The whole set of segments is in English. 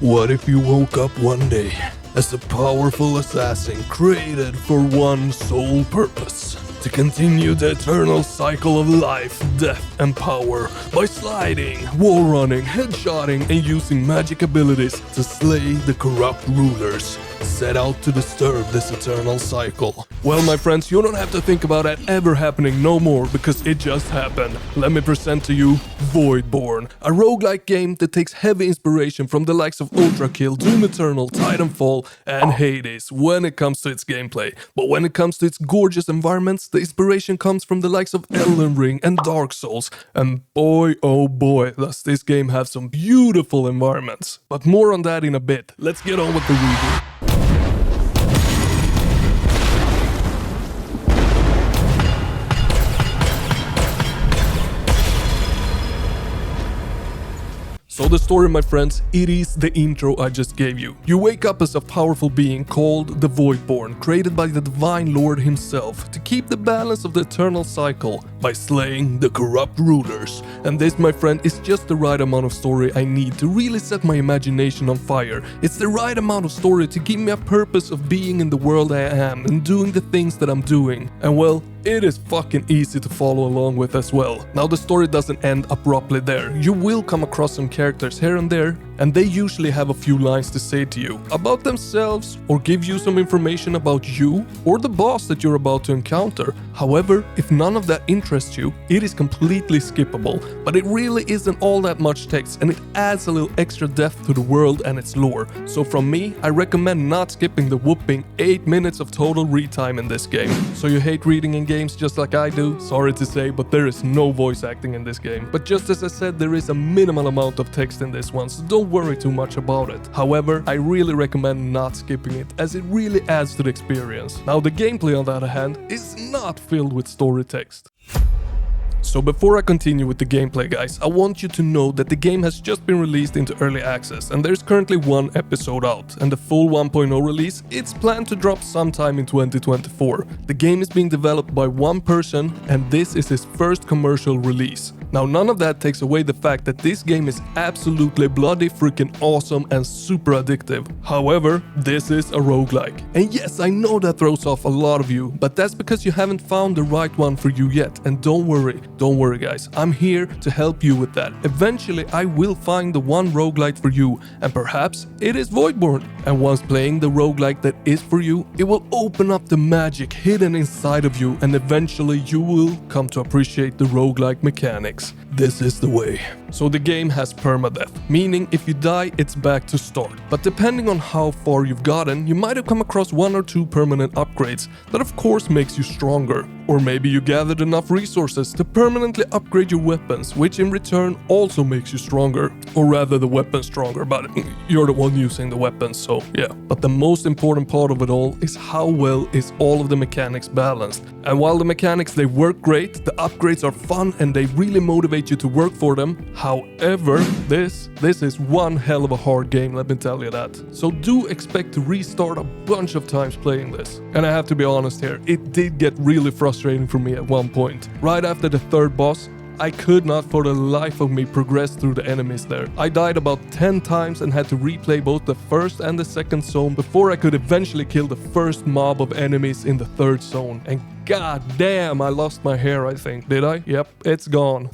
What if you woke up one day as a powerful assassin created for one sole purpose? To continue the eternal cycle of life, death and power by sliding, wall running, headshotting and using magic abilities to slay the corrupt rulers. Set out to disturb this eternal cycle. Well, my friends, you don't have to think about that ever happening no more because it just happened. Let me present to you Voidborn, a roguelike game that takes heavy inspiration from the likes of Ultrakill, Doom Eternal, Titanfall and Hades when it comes to its gameplay. But when it comes to its gorgeous environments, the inspiration comes from the likes of Elden Ring and Dark Souls. And boy, oh boy, does this game have some beautiful environments. But more on that in a bit. Let's get on with the review. So the story, my friends, it is the intro I just gave you. You wake up as a powerful being called the Voidborn, created by the Divine Lord himself to keep the balance of the eternal cycle by slaying the corrupt rulers. And this, my friend, is just the right amount of story I need to really set my imagination on fire. It's the right amount of story to give me a purpose of being in the world I am and doing the things that I'm doing. And well, it is fucking easy to follow along with as well. Now the story doesn't end abruptly there. You will come across some characters here and there, and they usually have a few lines to say to you about themselves or give you some information about you or the boss that you're about to encounter. However, if none of that interests you, it is completely skippable, but it really isn't all that much text and it adds a little extra depth to the world and its lore. So from me, I recommend not skipping the whooping 8 minutes of total read time in this game. So you hate reading in games just like I do? Sorry to say, but there is no voice acting in this game. But just as I said, there is a minimal amount of text in this one, so don't worry too much about it. However, I really recommend not skipping it as it really adds to the experience. Now the gameplay on the other hand is not filled with story text. So before I continue with the gameplay, guys, I want you to know that the game has just been released into early access and there's currently one episode out, and the full 1.0 release, it's planned to drop sometime in 2024. The game is being developed by one person and this is his first commercial release. Now none of that takes away the fact that this game is absolutely bloody freaking awesome and super addictive. However, this is a roguelike. And yes, I know that throws off a lot of you, but that's because you haven't found the right one for you yet. And don't worry guys, I'm here to help you with that. Eventually I will find the one roguelite for you, and perhaps it is Voidborn. And once playing the roguelike that is for you, it will open up the magic hidden inside of you, and eventually you will come to appreciate the roguelike mechanics. This is the way. So the game has permadeath, meaning if you die, it's back to start. But depending on how far you've gotten, you might have come across 1 or 2 permanent upgrades that of course makes you stronger. Or maybe you gathered enough resources to permanently upgrade your weapons, which in return also makes you stronger. Or rather the weapon stronger, but you're the one using the weapons, so yeah. But the most important part of it all is how well is all of the mechanics balanced. And while the mechanics, they work great, the upgrades are fun and they really motivate you to work for them. However, this is one hell of a hard game, let me tell you that. So do expect to restart a bunch of times playing this. And I have to be honest here, it did get really frustrating for me at one point. Right after the third boss, I could not for the life of me progress through the enemies there. I died about 10 times and had to replay both the first and the second zone before I could eventually kill the first mob of enemies in the third zone. And god damn, I lost my hair, I think. Did I? Yep, it's gone.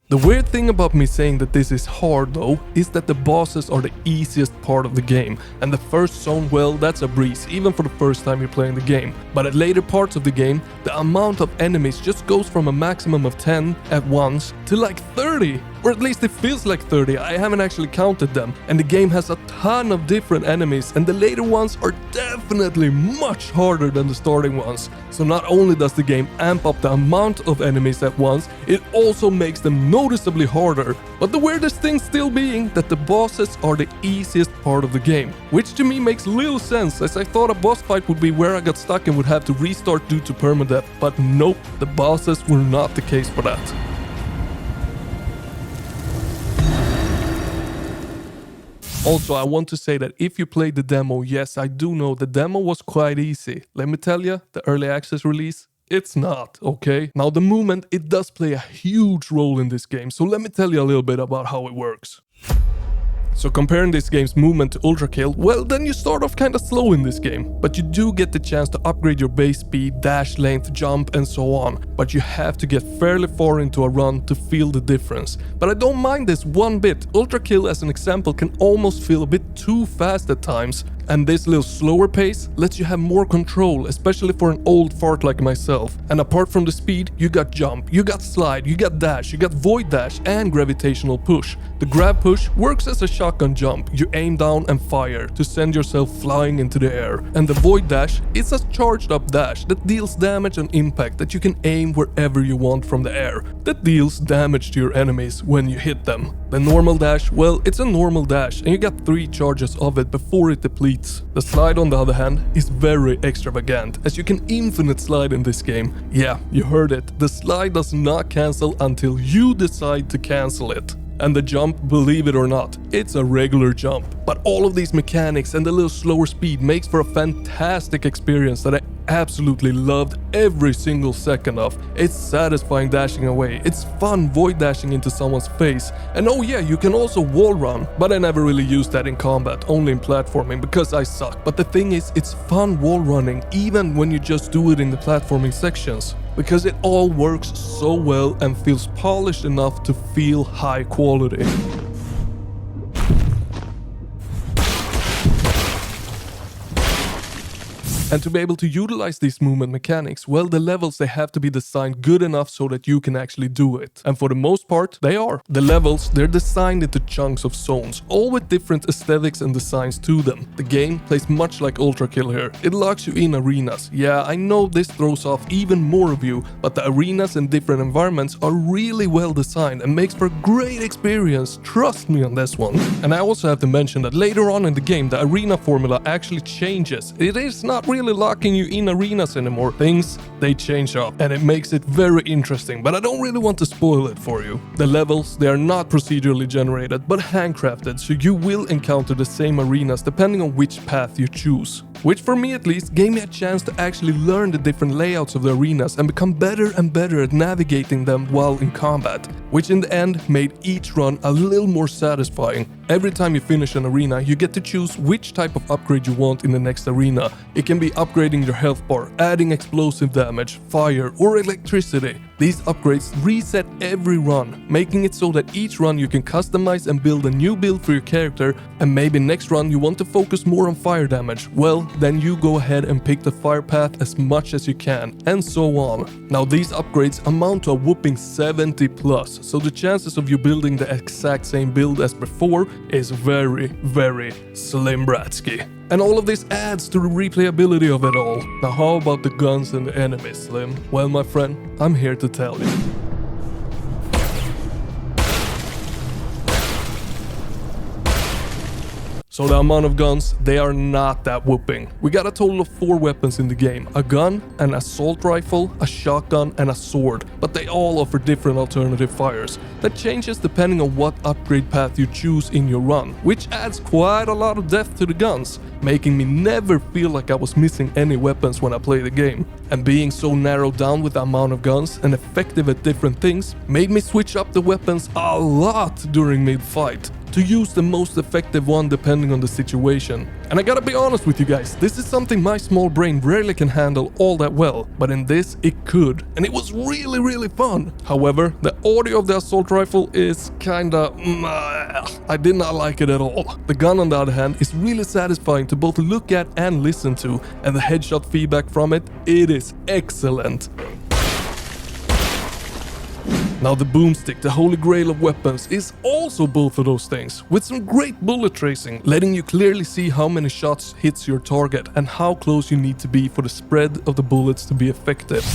The weird thing about me saying that this is hard though, is that the bosses are the easiest part of the game, and the first zone, well, that's a breeze, even for the first time you're playing the game. But at later parts of the game, the amount of enemies just goes from a maximum of 10 at once to like 30. Or at least it feels like 30, I haven't actually counted them. And the game has a ton of different enemies, and the later ones are definitely much harder than the starting ones. So not only does the game amp up the amount of enemies at once, it also makes them noticeably harder. But the weirdest thing still being that the bosses are the easiest part of the game. Which to me makes little sense, as I thought a boss fight would be where I got stuck and would have to restart due to permadeath. But nope, the bosses were not the case for that. Also, I want to say that if you played the demo, yes, I do know the demo was quite easy. Let me tell you, the early access release, it's not, okay? Now the movement, it does play a huge role in this game, so let me tell you a little bit about how it works. So comparing this game's movement to Ultrakill, well then you start off kinda slow in this game, but you do get the chance to upgrade your base speed, dash length, jump and so on, but you have to get fairly far into a run to feel the difference. But I don't mind this one bit. Ultrakill as an example can almost feel a bit too fast at times, and this little slower pace lets you have more control, especially for an old fart like myself. And apart from the speed, you got jump, you got slide, you got dash, you got void dash and gravitational push. The grab push works as a shotgun jump. You aim down and fire to send yourself flying into the air. And the void dash is a charged up dash that deals damage and impact that you can aim wherever you want from the air. That deals damage to your enemies when you hit them. The normal dash, well, it's a normal dash and you got 3 charges of it before it depletes. The slide on the other hand is very extravagant, as you can infinite slide in this game. Yeah, you heard it, the slide does not cancel until you decide to cancel it. And the jump, believe it or not, it's a regular jump. But all of these mechanics and the little slower speed makes for a fantastic experience that I absolutely loved every single second of. It's satisfying dashing away, it's fun void dashing into someone's face, and oh yeah, you can also wall run, but I never really used that in combat, only in platforming because I suck. But the thing is, it's fun wall running even when you just do it in the platforming sections, because it all works so well and feels polished enough to feel high quality. And to be able to utilize these movement mechanics, well, the levels, they have to be designed good enough so that you can actually do it. And for the most part, they are. The levels, they're designed into chunks of zones, all with different aesthetics and designs to them. The game plays much like Ultrakill here. It locks you in arenas. Yeah, I know this throws off even more of you, but the arenas and different environments are really well designed and makes for a great experience. Trust me on this one. And I also have to mention that later on in the game, the arena formula actually changes. It is not really locking you in arenas anymore. Things, they change up and it makes it very interesting, but I don't really want to spoil it for you. The levels, they are not procedurally generated but handcrafted, so you will encounter the same arenas depending on which path you choose. Which for me at least gave me a chance to actually learn the different layouts of the arenas and become better and better at navigating them while in combat, which in the end made each run a little more satisfying. Every time you finish an arena, you get to choose which type of upgrade you want in the next arena. It can be upgrading your health bar, adding explosive damage, fire or electricity. These upgrades reset every run, making it so that each run you can customize and build a new build for your character, and maybe next run you want to focus more on fire damage. Well, then you go ahead and pick the fire path as much as you can, and so on. Now these upgrades amount to a whooping 70 plus, so the chances of you building the exact same build as before is very, very ZlimBratSki. And all of this adds to the replayability of it all. Now how about the guns and the enemies, Slim? Well, my friend, I'm here to tell you. So the amount of guns, they are not that whooping. We got a total of 4 weapons in the game. A gun, an assault rifle, a shotgun and a sword. But they all offer different alternative fires. That changes depending on what upgrade path you choose in your run, which adds quite a lot of depth to the guns, making me never feel like I was missing any weapons when I play the game. And being so narrowed down with the amount of guns and effective at different things made me switch up the weapons a lot during mid-fight, to use the most effective one depending on the situation. And I gotta be honest with you guys, this is something my small brain rarely can handle all that well, but in this it could, and it was really fun. However, the audio of the assault rifle is kinda I did not like it at all. The gun on the other hand is really satisfying to both look at and listen to, and the headshot feedback from it is excellent. Now the boomstick, the holy grail of weapons, is also both of those things, with some great bullet tracing, letting you clearly see how many shots hits your target and how close you need to be for the spread of the bullets to be effective.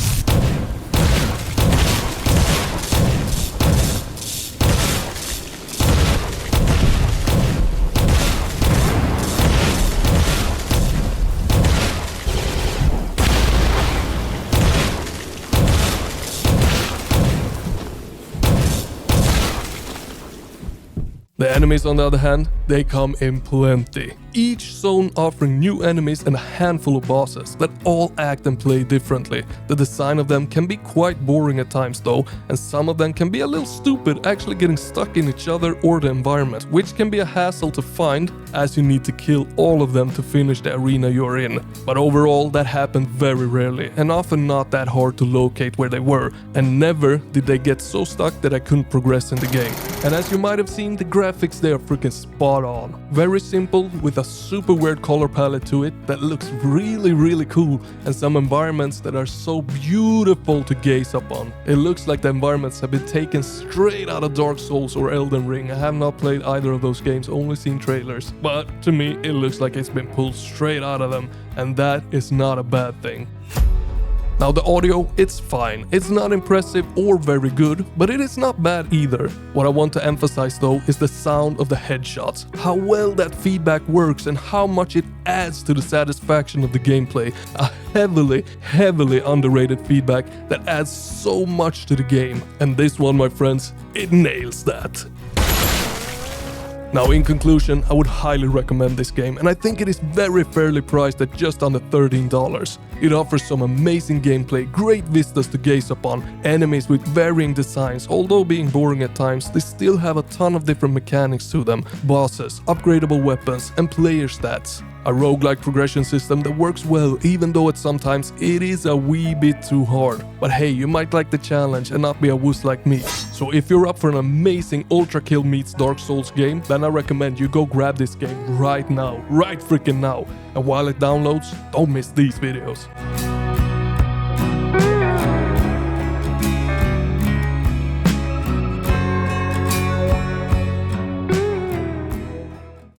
The Enemies, on the other hand, they come in plenty. Each zone offering new enemies and a handful of bosses that all act and play differently. The design of them can be quite boring at times though, and some of them can be a little stupid, actually getting stuck in each other or the environment, which can be a hassle to find as you need to kill all of them to finish the arena you're in. But overall, that happened very rarely and often not that hard to locate where they were, and never did they get so stuck that I couldn't progress in the game. And as you might have seen, the graphics, they are freaking spot on. Very simple with a super weird color palette to it that looks really cool, and some environments that are so beautiful to gaze upon. It looks like the environments have been taken straight out of Dark Souls or Elden Ring. I have not played either of those games, only seen trailers, but to me it looks like it's been pulled straight out of them, and that is not a bad thing. Now the audio, it's fine. It's not impressive or very good, but it is not bad either. What I want to emphasize though is the sound of the headshots, how well that feedback works and how much it adds to the satisfaction of the gameplay. A heavily underrated feedback that adds so much to the game. And this one, my friends, it nails that. Now in conclusion, I would highly recommend this game, and I think it is very fairly priced at just under $13. It offers some amazing gameplay, great vistas to gaze upon, enemies with varying designs. Although being boring at times, they still have a ton of different mechanics to them, bosses, upgradable weapons and player stats. A roguelike progression system that works well, even though at sometimes it is a wee bit too hard. But hey, you might like the challenge and not be a wuss like me. So if you're up for an amazing Ultrakill meets Dark Souls game, then I recommend you go grab this game right now, right freaking now. And while it downloads, don't miss these videos.